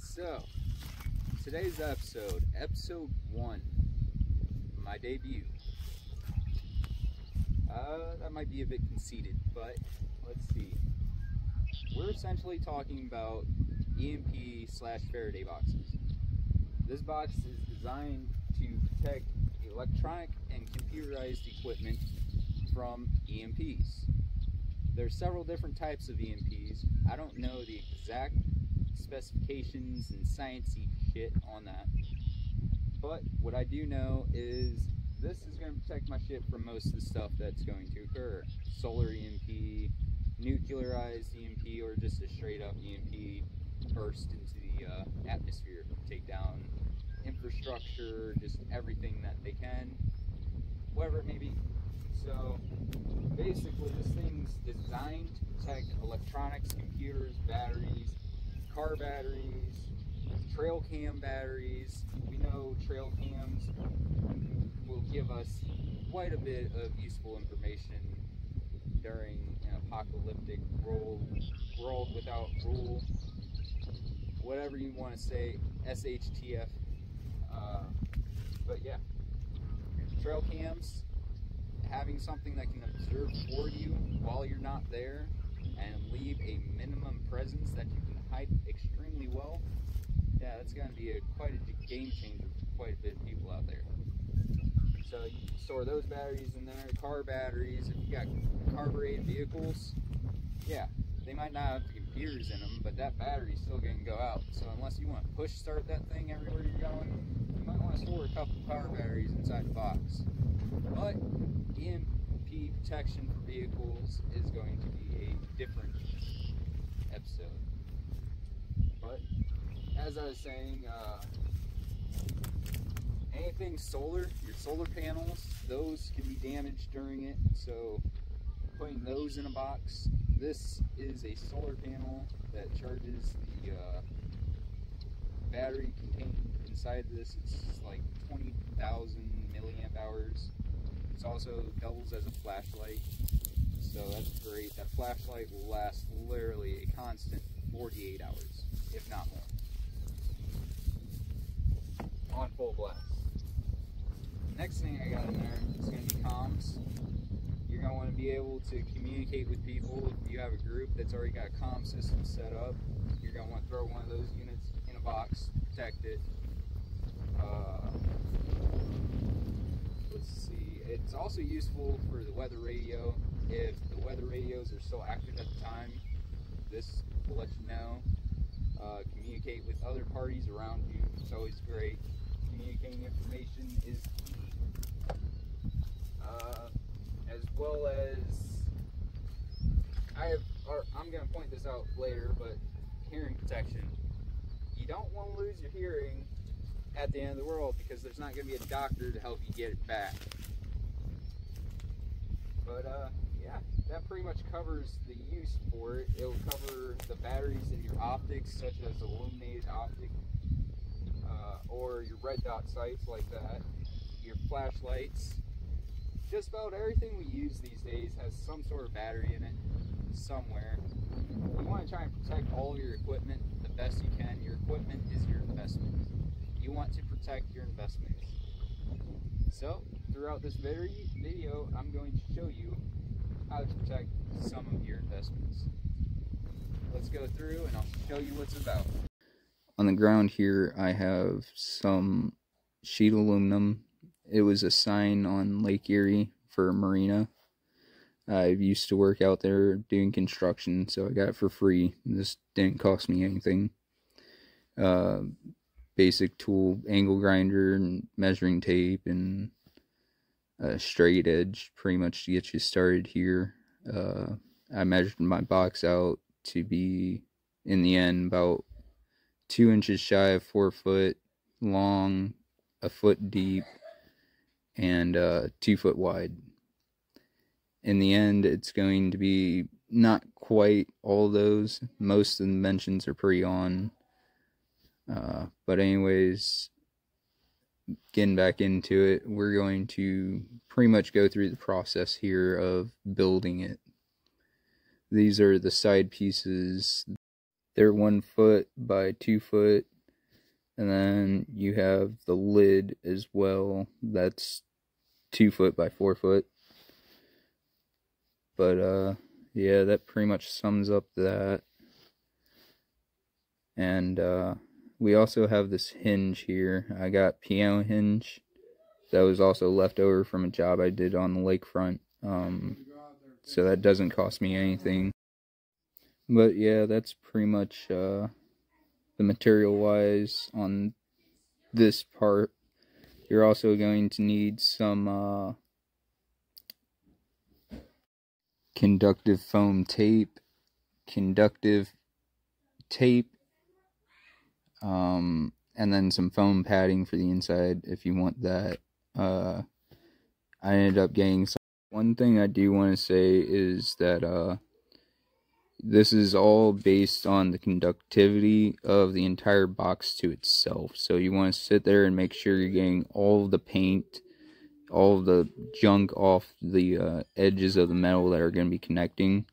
So, today's episode 1, my debut. That might be a bit conceited, but let's see. We're essentially talking about EMP/Faraday boxes. This box is designed to protect electronic and computerized equipment from EMPs. There's several different types of EMPs. I don't know the exact specifications and sciencey shit on that, but what I do know is this is going to protect my shit from most of the stuff that's going to occur. Solar EMP, nuclearized EMP, or just a straight up EMP burst into the atmosphere, take down infrastructure, just everything that they can, whatever it may be. So basically this thing's designed to protect electronics, computers, batteries, car batteries, trail cam batteries. We know trail cams will give us quite a bit of useful information during an apocalyptic world without rule, whatever you want to say, SHTF. But yeah, trail cams, having something that can observe for you while you're not there and leave a minimum presence that you can hide extremely well, yeah, that's going to be quite a game changer for quite a bit of people out there. So you can store those batteries in there, car batteries. If you got carbureted vehicles, yeah, they might not have the computers in them, but that battery's still going to go out. So unless you want to push start that thing everywhere you're going, you might want to store a couple car batteries inside the box. But EMP protection for vehicles is going to be a different episode. But as I was saying, anything solar, your solar panels, those can be damaged during it. So putting those in a box. This is a solar panel that charges the battery contained inside this. It's like 20,000 milliamp hours. It also doubles as a flashlight, so that's great. That flashlight will last literally a constant 48 hours, if not more, on full blast. Next thing I got in there is going to be comms. You're going to want to be able to communicate with people. If you have a group that's already got a comm system set up, you're going to want to throw one of those units in a box, protect it. Let's see, it's also useful for the weather radio. If the weather radios are still active at the time, this will let you know. Communicate with other parties around you. It's always great. Communicating information is key. As well as, I'm going to point this out later, but hearing protection. You don't want to lose your hearing at the end of the world, because there's not going to be a doctor to help you get it back. But yeah, that pretty much covers the use for it. It'll cover the batteries in your optics, such as illuminated optic, or your red dot sights like that, your flashlights. Just about everything we use these days has some sort of battery in it somewhere. You want to try and protect all of your equipment the best you can. Your equipment is your investment. You want to protect your investments. So, throughout this video, I'm going to show you how to protect some of your investments. Let's go through and I'll show you what's about. On the ground here, I have some sheet aluminum. It was a sign on Lake Erie for a marina. I used to work out there doing construction, so I got it for free. This didn't cost me anything. Basic tool, angle grinder, and measuring tape, and a straight edge, pretty much to get you started here. I measured my box out to be, in the end, about 2 inches shy of 4 foot long, a foot deep, and 2 foot wide. In the end, it's going to be not quite all those. Most of the dimensions are pretty on. But anyways, getting back into it, we're going to pretty much go through the process here of building it. These are the side pieces. They're 1 foot by 2 foot And then you have the lid as well. That's 2 foot by 4 foot. But yeah, that pretty much sums up that. And we also have this hinge here. I got piano hinge that was also left over from a job I did on the lakefront. So that doesn't cost me anything. But yeah, that's pretty much the material wise on this part. You're also going to need some conductive foam tape, and then some foam padding for the inside if you want that. I ended up getting some. One thing I do want to say is that this is all based on the conductivity of the entire box to itself. So you want to sit there and make sure you're getting all of the paint, all of the junk off the edges of the metal that are going to be connecting,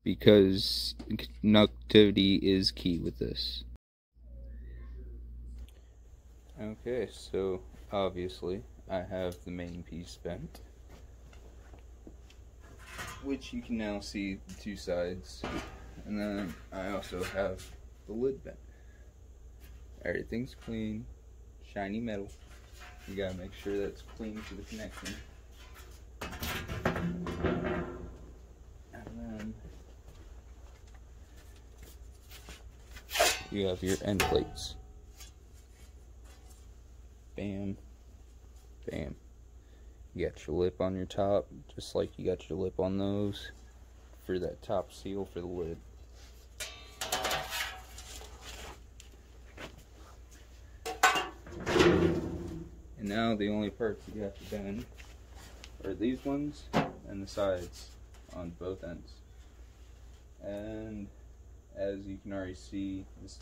because conductivity is key with this. Okay, so obviously I have the main piece bent, which you can now see the 2 sides, and then I also have the lid bent. Everything's clean, shiny metal. You gotta make sure that's clean for the connection. And then you have your end plates. Bam, bam. You got your lip on your top, just like you got your lip on those for that top seal for the lid. And now the only parts you have to bend are these ones and the sides on both ends. And as you can already see, this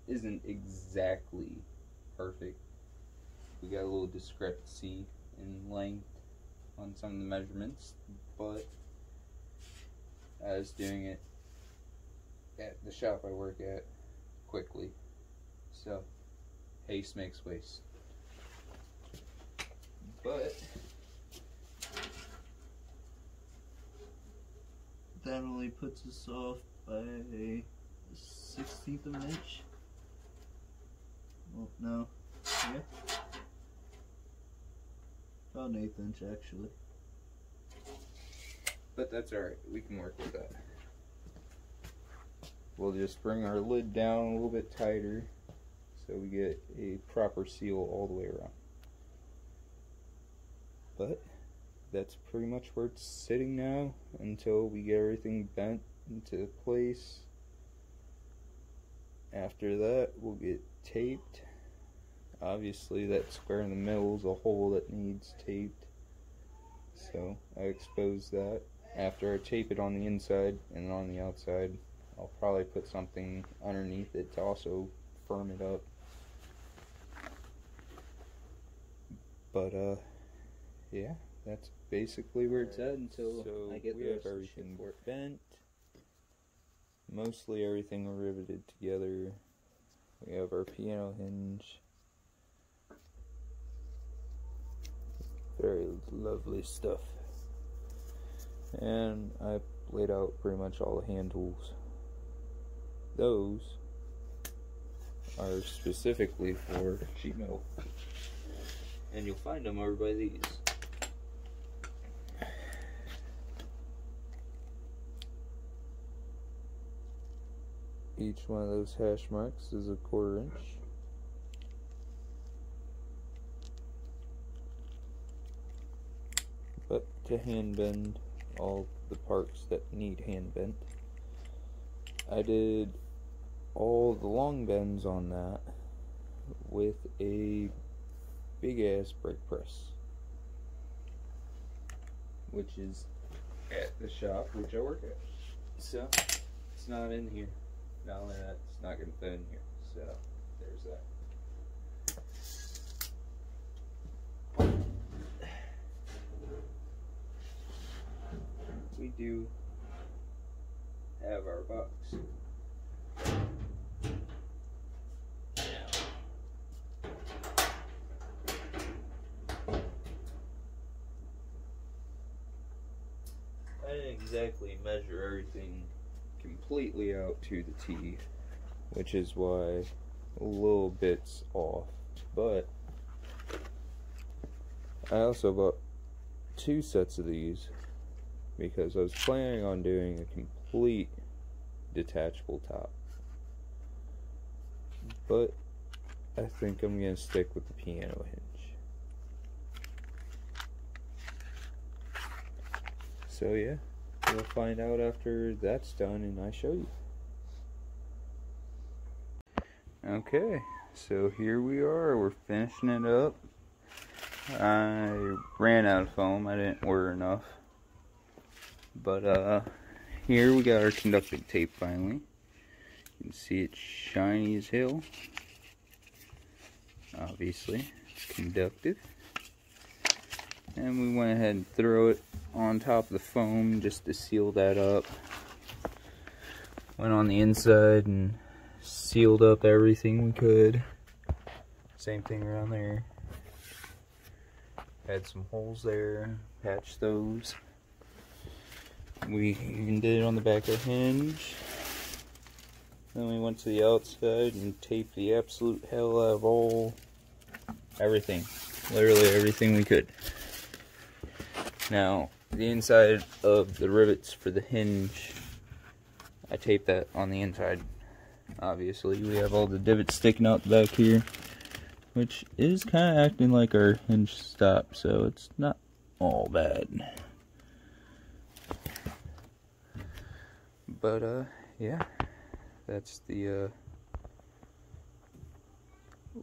isn't exactly perfect. We got a little discrepancy in length on some of the measurements, but I was doing it at the shop I work at quickly. So haste makes waste. But that only puts us off by a 1/16 of an inch. Well, no. Yeah. About an 1/8 inch actually. But that's alright, we can work with that. We'll just bring our lid down a little bit tighter so we get a proper seal all the way around. But that's pretty much where it's sitting now until we get everything bent into place. After that, we'll get taped. Obviously, that square in the middle is a hole that needs taped, so I expose that. After I tape it on the inside and on the outside, I'll probably put something underneath it to also firm it up. But yeah, that's basically where it's at until I get the rest of the shit for it bent. Mostly everything riveted together. We have our piano hinge. Very lovely stuff. And I laid out pretty much all the hand tools. Those are specifically for sheet metal, and you'll find them over by these. Each one of those hash marks is a 1/4 inch. But to hand bend all the parts that need hand bent, I did all the long bends on that with a big ass brake press, which is at the shop which I work at. So it's not in here. Not only that, it's not going to fit in here. So there's that. We do have our box. exactly measure everything completely out to the T, which is why a little bit's off. But I also bought 2 sets of these because I was planning on doing a complete detachable top, but I think I'm gonna stick with the piano hinge. So yeah, we'll find out after that's done and I show you. Okay, so here we are, we're finishing it up. I ran out of foam, I didn't order enough. But here we got our conductive tape finally. You can see it's shiny as hell. Obviously, it's conductive. And we went ahead and throw it on top of the foam just to seal that up. Went on the inside and sealed up everything we could. Same thing around there. Had some holes there, patched those. We even did it on the back of the hinge. Then we went to the outside and taped the absolute hell out of everything. Literally everything we could. Now, the inside of the rivets for the hinge, I taped that on the inside. Obviously, we have all the divots sticking out the back here, which is kind of acting like our hinge stop, so it's not all bad. But yeah, that's the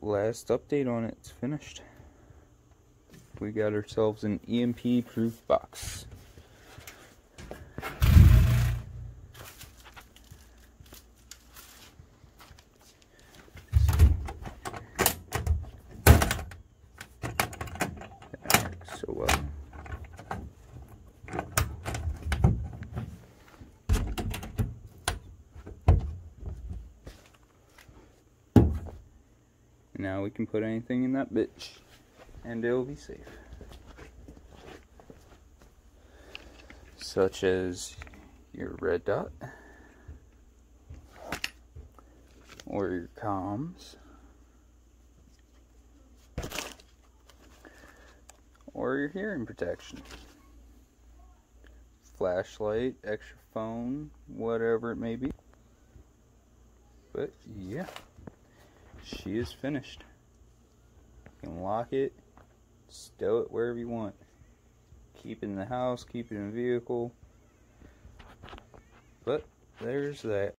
last update on it. It's finished. We got ourselves an EMP proof box. That works so well. Now we can put anything in that bitch and it'll be safe. Such as your red dot, or your comms, or your hearing protection, flashlight, extra phone, whatever it may be. But yeah, she is finished. You can lock it, stow it wherever you want. Keep it in the house, keep it in the vehicle. But there's that.